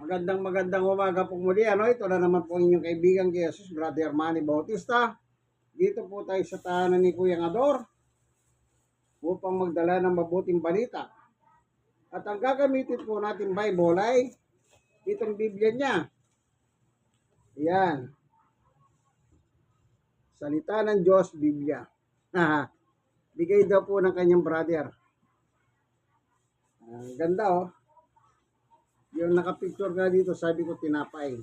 Magandang umaga po muli. Ito na naman po inyong kaibigan kay Jesus, Brother Manny Bautista. Dito po tayo sa tahanan ni Kuya Ador upang magdala ng mabuting balita. At ang gagamitin po natin Bible ay itong Biblia niya. Yan. Salita ng Diyos, Biblia. Bigay daw po ng kanyang brother. Ganda oh. Yung nakapicture nga dito, sabi ko tinapay.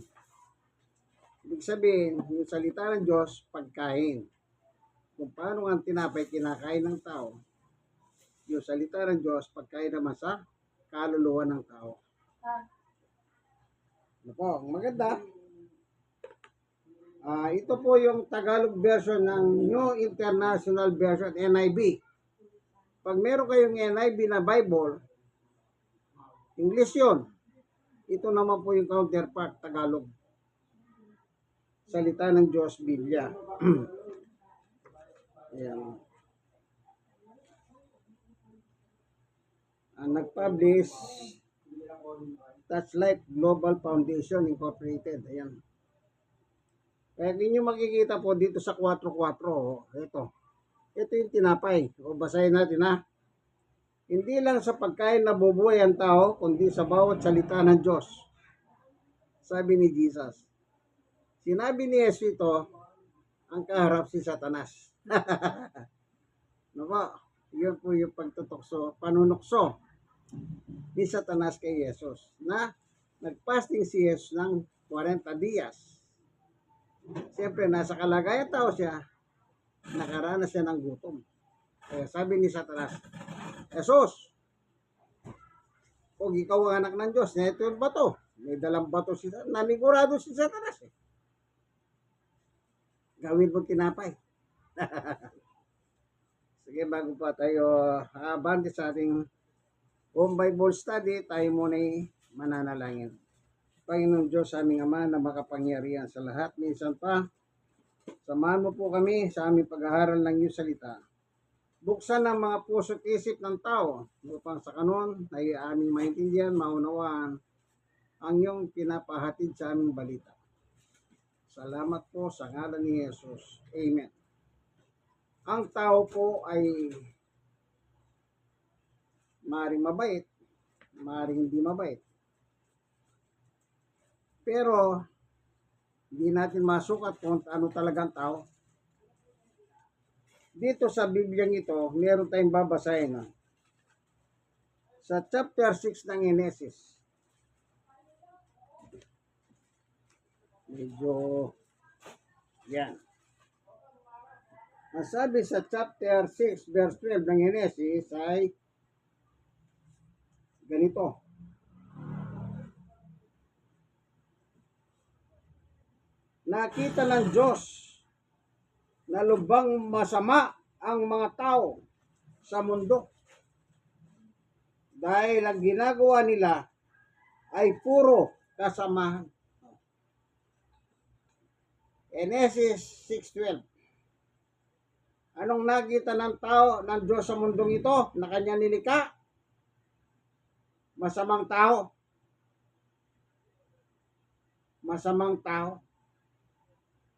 Ibig sabihin, yung salita ng Diyos, pagkain. Kung paano ang tinapay kinakain ng tao, yung salita ng Diyos, pagkain naman sa kaluluwa ng tao. Ano po, maganda. Ito po yung Tagalog version ng New International Version, NIV. Pag meron kayong NIV na Bible, English yun. Ito naman po yung counterpart, Tagalog. Salita ng Diyos, Biblia. Ayan. Nag-publish Touchlight Global Foundation Incorporated. Ayan. Kaya ninyo makikita po dito sa 4-4. Ito yung tinapay. O basahin natin ha. Hindi lang sa pagkain nabubuhay ang tao, kundi sa bawat salita ng Diyos. Sabi ni Jesus. Sinabi ni Jesus ito, ang kaharap si Satanas. Nako, yun po yung pagtutokso, panunokso ni Satanas kay Jesus. Na nagpasting si Jesus ng 40 dias. Siyempre, nasa kalagayan tao siya, nakaranas siya ng gutom. Kaya sabi ni Satanas, Jesus, kung ikaw ang anak ng Diyos, ito yung bato. May dalang bato si Satanas. Nanigurado si Satanas eh. Gawin mo tinapay. Sige, bago pa tayo abante sa ating home Bible study, tayo muna'y mananalangin. Panginoong Diyos, aming Ama na makapangyarihan sa lahat. Minsan pa, samahan mo po kami sa aming pag-aaral ng iyong salita. Buksan ang mga puso at isip ng tao upang sa kanon ay aming maintindihan, maunawaan ang iyong pinapahatid sa aming balita. Salamat po sa ngalan ni Jesus. Amen. Ang tao po ay maaaring mabait, maaaring hindi mabait. Pero hindi natin masukat kung ano talagang tao. Dito sa Bibliang ito, meron tayong babasahin. Sa chapter 6 ng Genesis. Medyo, yan. Ang sabi sa chapter 6, verse 12 ng Genesis ay ganito. Nakita ng Diyos na lubhang masama ang mga tao sa mundo dahil ang ginagawa nila ay puro kasamahan. Genesis 6:12. Anong nakita ng tao ng Diyos sa mundong ito na kanya nilikha? Masamang tao. Masamang tao.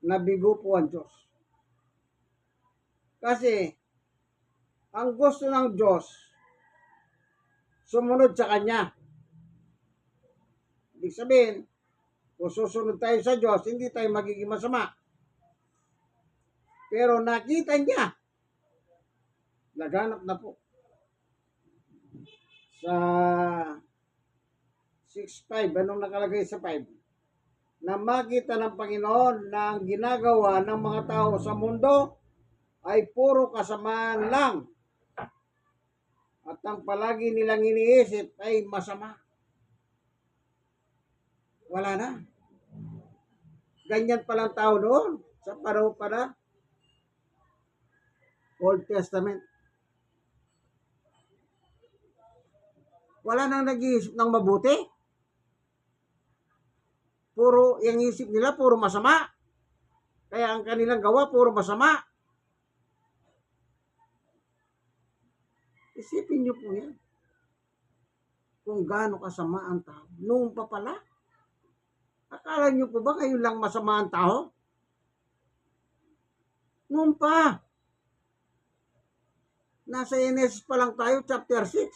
Nabigo po ang Diyos. Kasi, ang gusto ng Diyos, sumunod sa Kanya. Ibig sabihin, kung susunod tayo sa Diyos, hindi tayo magiging masama. Pero nakita niya, laganap na po. Sa 6:5, anong nakalagay sa 5? Na makita ng Panginoon na ang ginagawa ng mga tao sa mundo ay puro kasamaan lang. At ang palagi nilang iniisip ay masama. Wala na. Ganyan palang tao noon sa panahon pa na Old Testament. Wala nang nag-iisip ng mabuti. Puro, yung isip nila, puro masama. Kaya ang kanilang gawa, puro masama. Isipin nyo po yan. Kung gaano kasama ang tao. Noon pa pala. Akala niyo po ba kayo lang masama ang tao? Noon pa, nasa Genesis pa lang tayo, chapter 6.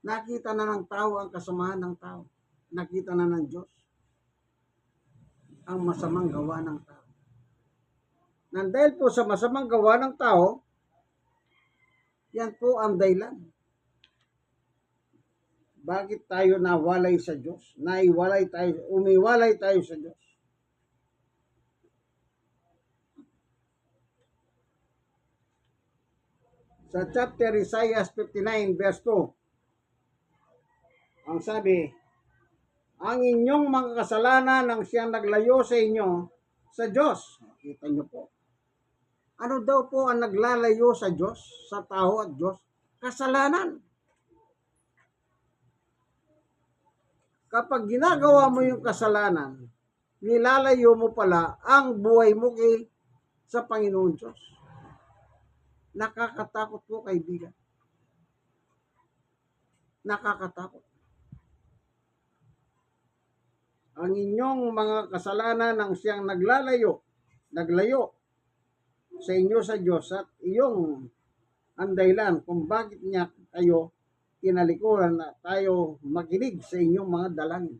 Nakita na ng tao ang kasamaan ng tao. Nakita na ng Diyos ang masamang gawa ng tao. Nang dahil po sa masamang gawa ng tao, yan po ang dahilan. Bakit tayo nawalay sa Diyos? Umiwalay tayo sa Diyos. Sa chapter Isaiah 59 verse 2, ang sabi, ang inyong mga kasalanan ang siyang naglayo sa inyo sa Diyos. Kita niyo po. Ano daw po ang naglalayo sa Diyos, sa tao at Diyos? Kasalanan. Kapag ginagawa mo yung kasalanan, nilalayo mo pala ang buhay mo sa Panginoon Diyos. Nakakatakot po, kaibigan. Nakakatakot. Ang inyong mga kasalanan ang siyang naglayo sa inyo sa Diyos at iyong ang dahilan kung bakit niya kayo tinalikuran na tayo makinig sa inyong mga dalangin.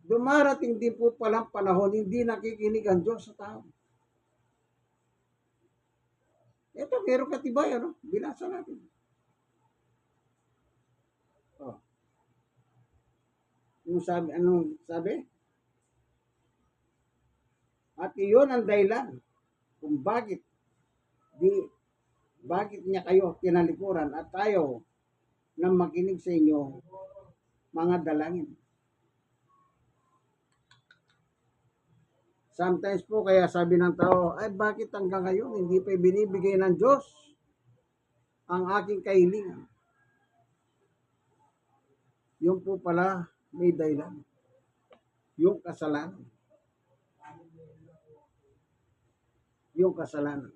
Dumarating din po palang panahon hindi nakikinig ang Diyos sa tao. Ito, meron katibay, binasa natin. Anong sabi? At iyon ang dahilan kung bakit niya kayo tinalikuran at tayo na makinig sa inyo mga dalangin. Sometimes po kaya sabi ng tao, ay bakit hanggang ngayon hindi pa binibigay ng Diyos ang aking kahilingan? Yung po pala may dahilan. Yung kasalanan. Yung kasalanan.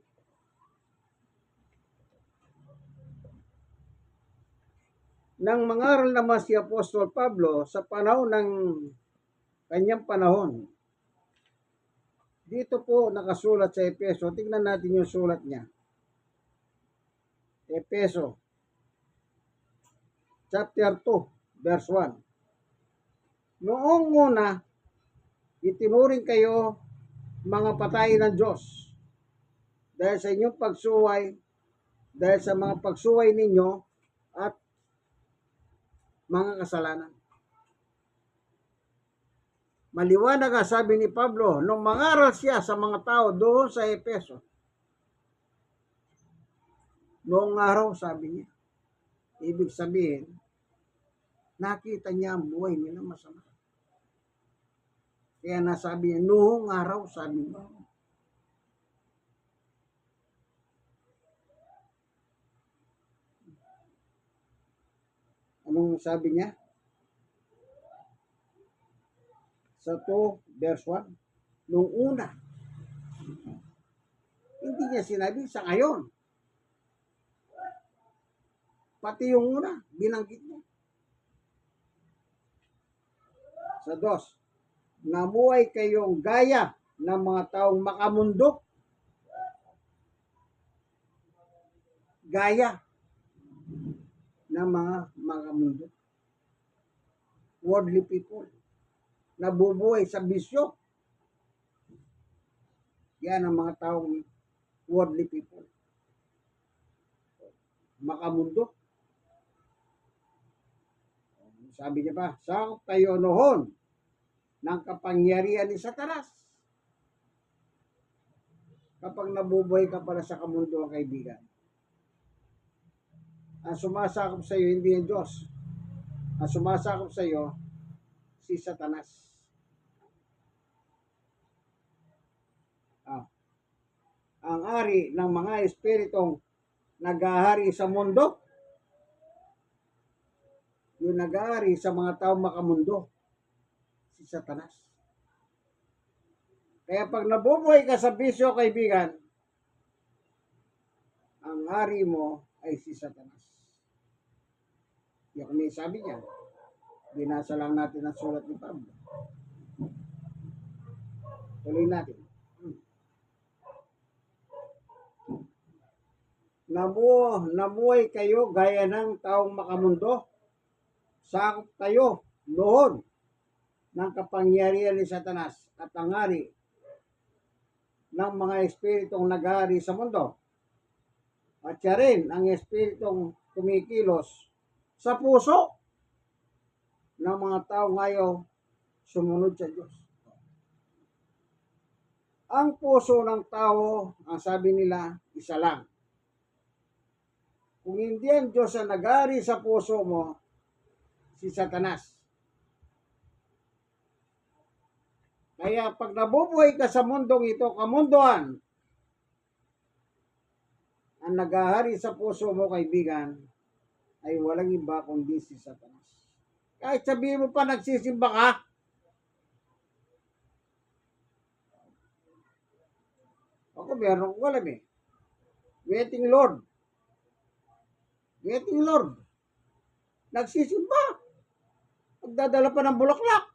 Nang mangaral naman si Apostol Pablo sa panahon ng kanyang panahon, dito po nakasulat sa Epeso. Tingnan natin yung sulat niya. Epeso, chapter 2, verse 1. Noong una, itinuring kayo mga patay ng Diyos dahil sa inyong pagsuway, dahil sa mga pagsuway ninyo at mga kasalanan. Maliwanag ang sabi ni Pablo nung mangaral siya sa mga tao doon sa Epeso. Noong araw, sabi niya, ibig sabihin, nakita niya ang buhay nila masama. Kaya nasabi niya, noong araw, sabi niya. Anong sabi niya? Sa 2, verse 1. Noong una. Hindi niya sinabi sa ngayon. Pati yung una, binanggit niya. Sa 2. Namuhay kayong gaya ng mga taong makamundok. Gaya ng mga makamundok. Worldly people. Nabubuhay sa bisyo. Yan ang mga taong worldly people. Makamundok. Sabi niya pa, sakop kayo noon ng kapangyarihan ni Satanas. Kapag nabubuhay ka para sa kamundo, kaibigan, ang sumasakop sa iyo hindi ang Diyos. Ang sumasakop sa iyo si Satanas. Ang ari ng mga espiritong nag-ahari sa mundo, yung nag-ahari sa mga taong makamundo, si Satanas. Kaya pag nabubuhay ka sa bisyo, kaibigan, ang hari mo ay si Satanas. sabi niya. Binasa lang natin ang sulat ni Pablo. Tuloy natin. Nabuhay kayo gaya ng taong makamundo. Sakop kayo noon ng kapangyarihan ni Satanas at ang hari ng mga espiritong naghari sa mundo. At siya rin ang espiritong kumikilos sa puso ng mga tao ngayon sumunod sa Diyos. Ang puso ng tao, ang sabi nila, isa lang. Kung hindi ang Diyos ang naghari sa puso mo, si Satanas. Kaya pag nabubuhay ka sa mundong ito, kamunduan, ang naghahari sa puso mo, kaibigan, ay walang iba kundi si Satanas. Kahit sabihin mo pa nagsisimba ka, ako meron ko alam eh. Waiting Lord. Waiting Lord. Nagsisimba. Magdadala pa ng bulaklak.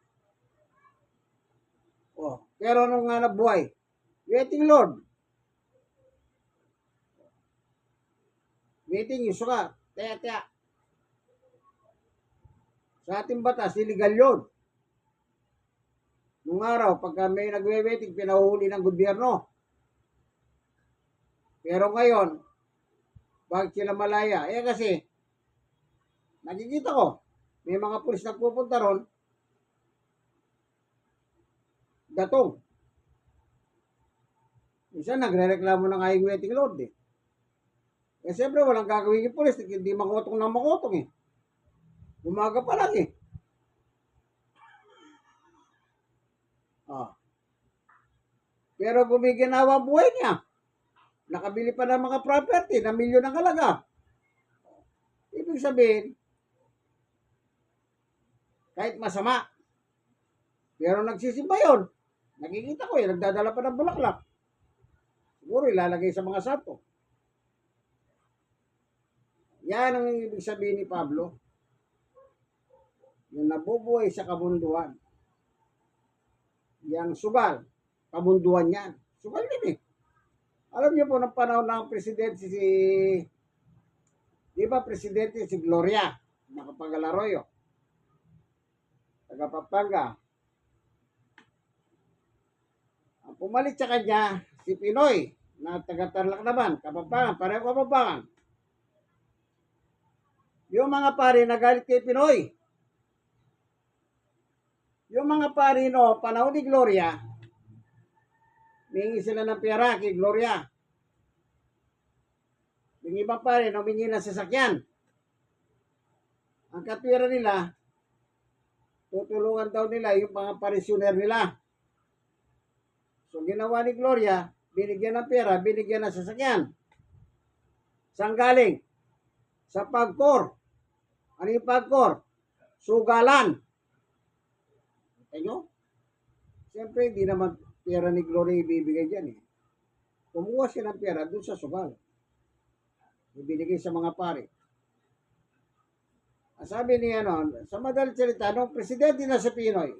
Oh, pero nung nga nabuhay, waiting Lord. Waiting yung suka. Taya. Sa ating batas, illegal yun. Nung araw, pagka may nagwe-waiting, pinahuhuli ng gobyerno. Pero ngayon, bakit sila malaya? Kasi, nakikita ko, may mga pulis na pupunta ron, datong. Minsan, nagre-reklamo ng ayong waiting Lord eh. Siyempre, walang gagawin yung pulis, hindi makotong na makotong eh. Umaga pa lang eh. Pero gumiginawa buhay niya. Nakabili pa ng mga property na milyon ang halaga. Ibig sabihin, kahit masama, pero nagsisimba yun. Nakikita ko yun, nagdadala pa ng bulaklak. Siguro ilalagay sa mga santo. Yan ang ibig sabihin ni Pablo. Yung nabubuhay sa kabunduan. Yang sugal, kabunduan yan. Sugal din eh. Alam niyo po, ng panahon ng presidente di ba presidente si Gloria, Macapagal-Arroyo, taga Pampanga. Ang pumalit sa kanya, si Pinoy, na taga Tarlac naman, Kapampangan, pareho Kapampangan. Yung mga pari nagalit kay Pinoy. Yung mga pari no, panahon ni Gloria, mingi sila ng pera kay Gloria. Yung ibang pare, humingi ng sasakyan. Ang katwira nila, tutulungan daw nila yung mga parishioner nila. So, ginawa ni Gloria, binigyan ng pera, binigyan ng sasakyan. Saan galing? Sa pagkor. Ano yung pagkor? Sugalan. Kita nyo? Siyempre, hindi naman pera ni Gloria ibibigay dyan eh. Kumuha siya ng pera dun sa sugal. Ibinigay sa mga pare. Sabi niya sa madaling salita, nung presidente na sa Pinoy,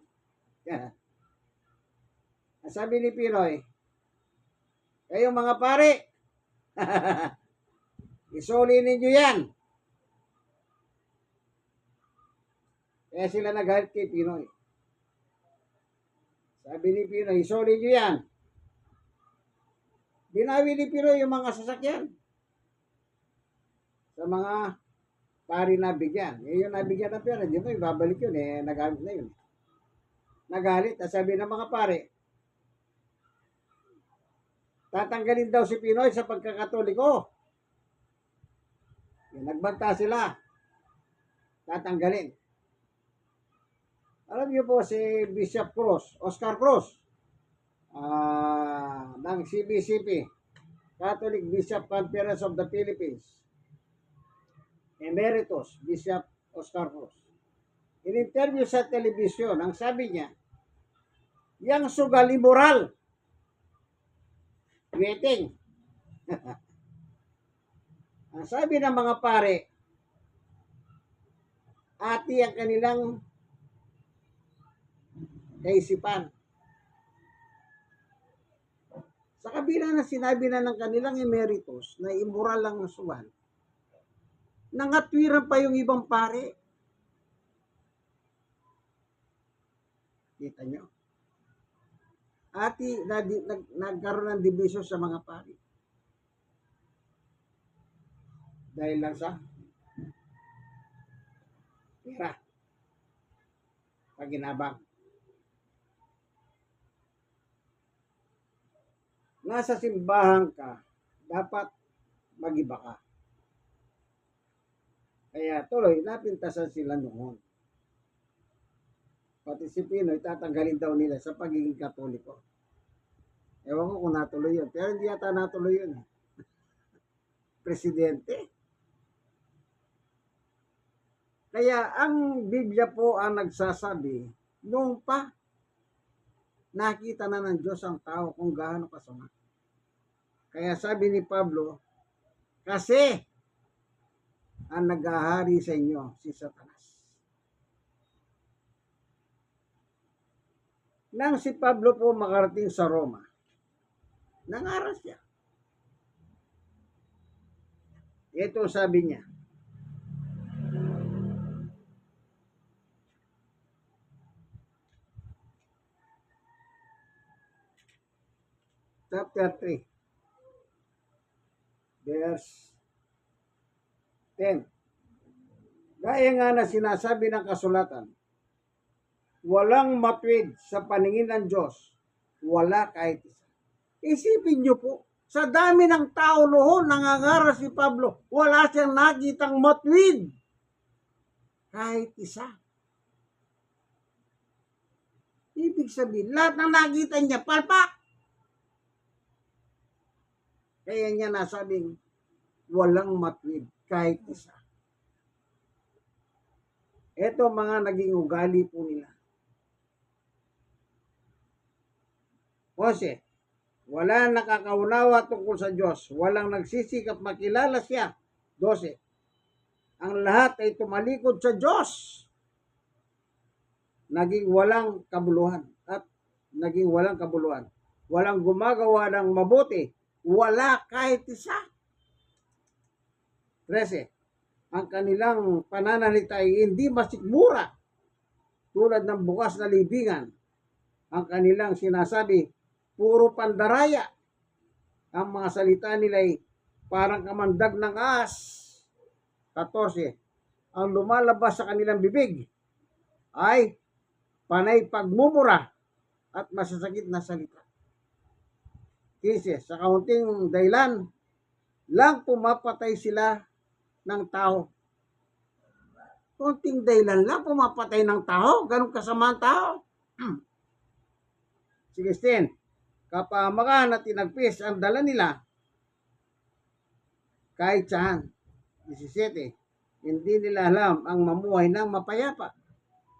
sabi ni Pinoy, kayong mga pare, isuli ninyo yan. Kaya sila nagalit kay Pinoy. Sabi ni Pinoy, isuli nyo yan. Binawi ni Pinoy yung mga sasakyan sa mga pari na bigyan. Yung nabigyan ng pera, di mo ibabalik yun eh. Nagalit na yun. Nagalit. Sabi ng mga pare, tatanggalin daw si Pinoy sa pagkakatoliko. Nagbanta sila. Tatanggalin. Alam niyo po si Bishop Cruz, Oscar Cruz, ng CBCP, Catholic Bishop Conference of the Philippines. Emeritus Bishop Oscar Cruz. In-interview sa telebisyon, ang sabi niya, yang sugal immoral. Waiting. Ang sabi ng mga pare, ati ang kanilang kaisipan. Sa kabila na sinabi na ng kanilang emeritus na immoral lang ang suwan, nangatwiran pa yung ibang pare. Kita nyo? Ati, nagkaroon ng division sa mga pari. Dahil lang sa pera. Paginabang. Nasa simbahan ka, dapat magiba ka. Kaya tuloy, napintasan sila noon. Pati si Pinoy, tatanggalin daw nila sa pagiging Katoliko. Ewan ko kung natuloy yun. Pero hindi yata natuloy yun. Presidente. Kaya ang Biblia po ang nagsasabi, noong pa, nakita na ng Diyos ang tao kung gaano kasama. Kaya sabi ni Pablo, kasi ang naghahari sa inyo si Satanas. Nang si Pablo po makarating sa Roma, nangaral siya. Ito sabi niya, chapter 3, verse 10. Gaya nga na sinasabi ng kasulatan, walang matwid sa paningin ng Diyos, wala kahit isa. Isipin niyo po, sa dami ng tao noon, nangangaral si Pablo, wala siyang nakitang matwid. Kahit isa. Ibig sabihin, lahat ng nakita niya, palpak. Kaya niya nasabing, walang matwid, kahit isa. Ito mga naging ugali po nila. Jose, wala nakakaunawa tungkol sa Diyos. Walang nagsisikap makilala siya. 12. Ang lahat ay tumalikod sa Diyos. Naging walang kabuluhan. At naging walang kabuluhan. Walang gumagawa ng mabuti. Wala kahit isa. 13. Ang kanilang pananalita ay hindi masikmura. Tulad ng bukas na libingan. Ang kanilang sinasabi, puro pandaraya. Ang mga salita nila ay parang kamandag ng ahas. 14. Ang lumalabas sa kanilang bibig ay panay pagmumura at masasakit na salita. 15. Sa kaunting dahilan lang pumapatay sila ng tao. Kaunting dahilan lang pumapatay ng tao. Ganun kasama ang tao. 16. Kapahamakan at tinagpis ang dala nila kahit saan. 17. Hindi nila alam ang mamuhay ng mapayapa.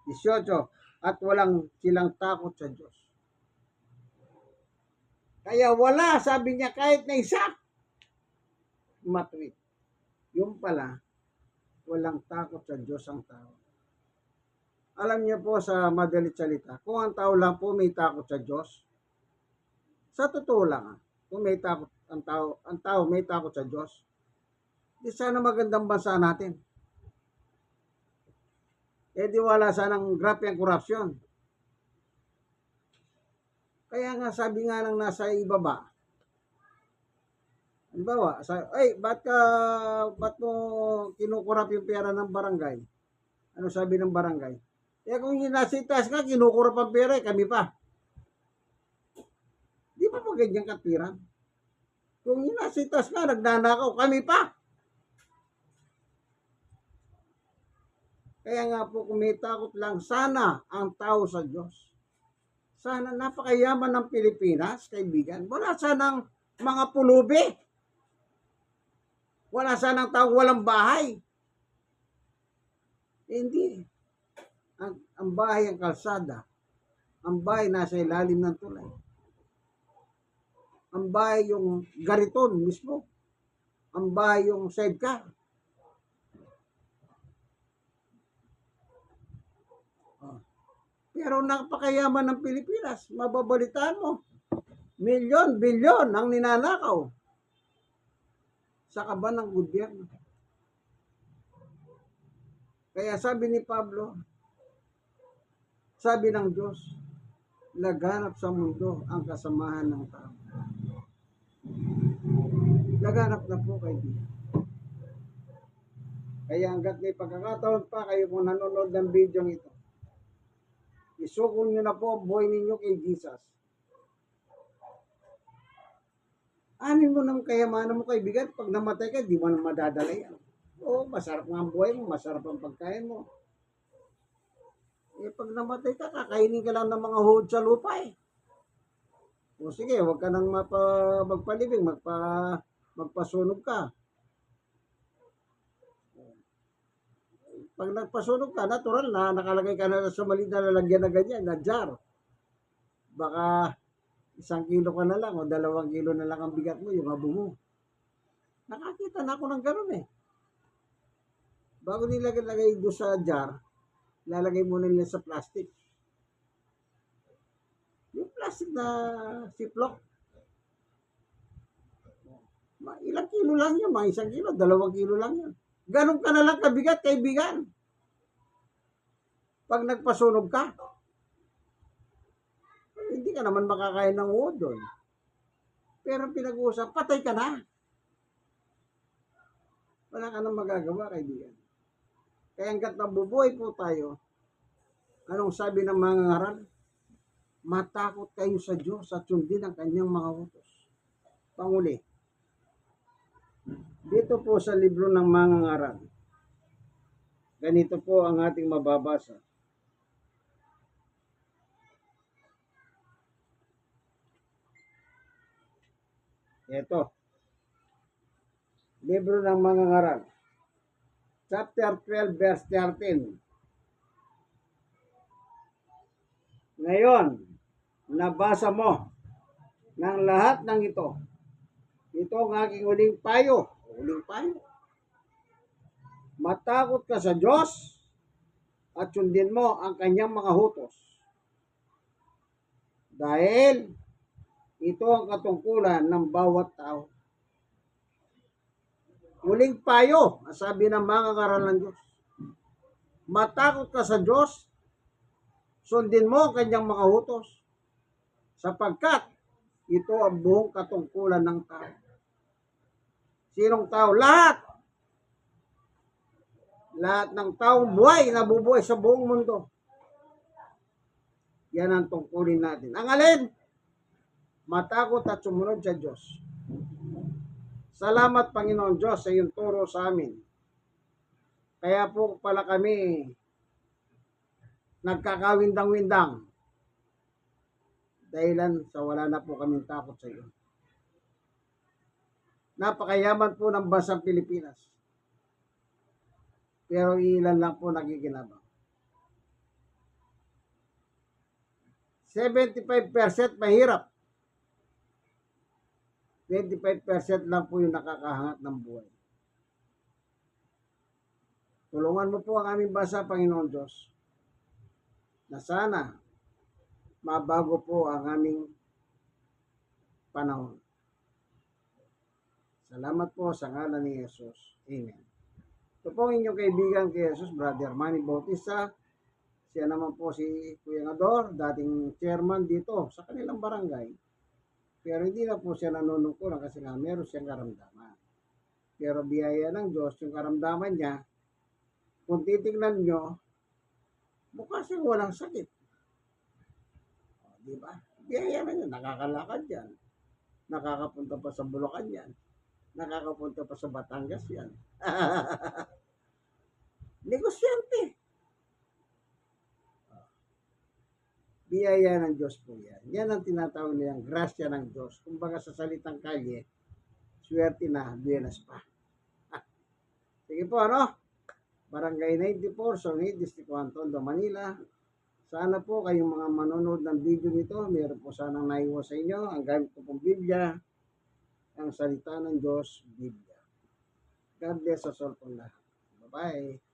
18. At walang silang takot sa Diyos. Kaya wala, sabi niya, kahit na isa, matwid. Yung pala, walang takot sa Diyos ang tao. Alam niyo po sa madalit salita, kung ang tao lang po may takot sa Diyos, sa totoo lang, kung may takot ang tao may takot sa Diyos, di sana magandang bansa natin. Di wala sanang grabe ang korupsyon. Kaya nga sabi nga ng nasa ibaba, halimbawa, ba't mo kinukurap yung pera ng barangay? Ano sabi ng barangay? Kung nasa itaas ka, kinukurap ang pera, kami pa. Di ba po ganyan katwiran? Kung nasa itaas ka, nagnanakaw, kami pa. Kaya nga po, kung may takot lang, sana ang tao sa Diyos. Sana napakayaman ng Pilipinas, kaibigan. Wala sanang mga pulubi. Wala sanang tao walang bahay. Hindi. Ang bahay ang kalsada. Ang bahay nasa ilalim ng tulay. Ang bahay yung gariton mismo. Ang bahay yung sidecar. Pero napakayaman ng Pilipinas, mababalitaan mo. Milyon, bilyon ang ninanakaw sa kaban ng gobyerno. Kaya sabi ni Pablo, sabi ng Diyos, laganap sa mundo ang kasamahan ng tao. Laganap na po kayo. Kaya hanggat may pagkakataon pa kayo kung nanonood ng video ito, isukong nyo na po ang buhay ninyo kay Jesus. Anin mo ng kayamanan mo kaibigan, pag namatay ka, di mo na madadala yan. Oo, masarap nga ang buhay mo, masarap ang pagkain mo. Eh, pag namatay ka, kakainin ka lang ng mga huwad sa lupa eh. O sige, huwag ka nang magpalibing, magpasunog ka. Pag nagpasunog ka, natural na, nakalagay ka na sa mali na lalagyan na ganyan, na jar. Baka 1 kilo ka na lang o 2 kilo na lang ang bigat mo, yung abo mo. Nakakita na ako ng gano'n eh. Bago nilagay doon sa jar, lalagay muna nila sa plastic. Yung plastic na ziplock. Ilang kilo lang yan, mga 1 kilo, 2 kilo lang yan. Ganun ka na lang kabigat, kaibigan. Pag nagpasunog ka, hindi ka naman makakain ng wood doon. Pero pinag-uusap, patay ka na. Wala ka nang magagawa, kaibigan. Kaya hanggat nabubuhay po tayo, anong sabi ng mga ngaral? Matakot kayo sa Diyos at sundin ang kanyang mga utos. Panguli, dito po sa libro ng mga ngaral, ganito po ang ating mababasa. Ito, libro ng mga ngaral, chapter 12, verse 13. Ngayon, nabasa mo ng lahat ng ito. Ito ang aking huling payo. Huling payo. Matakot ka sa Diyos at sundin mo ang kanyang mga utos. Dahil ito ang katungkulan ng bawat tao. Huling payo, sabi ng mga ngaral ng Diyos. Matakot ka sa Diyos, sundin mo ang kanyang mga utos. Sapagkat ito ang buong katungkulan ng tao. Sinong tao? Lahat. Lahat ng taong buhay, nabubuhay sa buong mundo. Yan ang tungkulin natin. Ang alin? Matakot at sumunod sa Diyos. Salamat, Panginoon Diyos, sa iyong turo sa amin. Kaya po pala kami nagkakawindang-windang dahilan sa wala na po kaming takot sa iyo. Napakayaman po ng bansang Pilipinas. Pero ilan lang po nakikinabang. 75% mahirap. 25% lang po yung nakakahangat ng buhay. Tulungan mo po ang aming bansa, Panginoon Diyos, na sana mabago po ang aming panahon. Salamat po sa ngalan ni Jesus. Amen. Ito po ang inyong kaibigan kay Jesus, Brother Manny Bautista. Siya naman po si Kuya Ador, dating chairman dito sa kanilang barangay. Pero hindi na po siya nanunungkulan kasi nga meron siyang karamdaman. Pero biyaya ng Diyos, yung karamdaman niya, kung titignan nyo, mukha siyang walang sakit. Di ba? Biyaya na yun, nakakalakad yan. Nakakapunta pa sa Bulacan yan. Nakakapunta pa sa Batangas yan. Negosyante. Biyaya ng Diyos po yan. Yan ang tinatawag nilang grasya ng Diyos. Kumbaga sa salitang kalye, swerte na, buenas pa. Sige po, ano? Barangay 94, Songit, District 1, Tondo, Manila. Sana po kayong mga manonood ng video nito, meron po sanang naiwas sa inyo. Ang gamit ko pong Biblia, ang salita ng Diyos, Biblia. God bless us all po lahat. Bye-bye.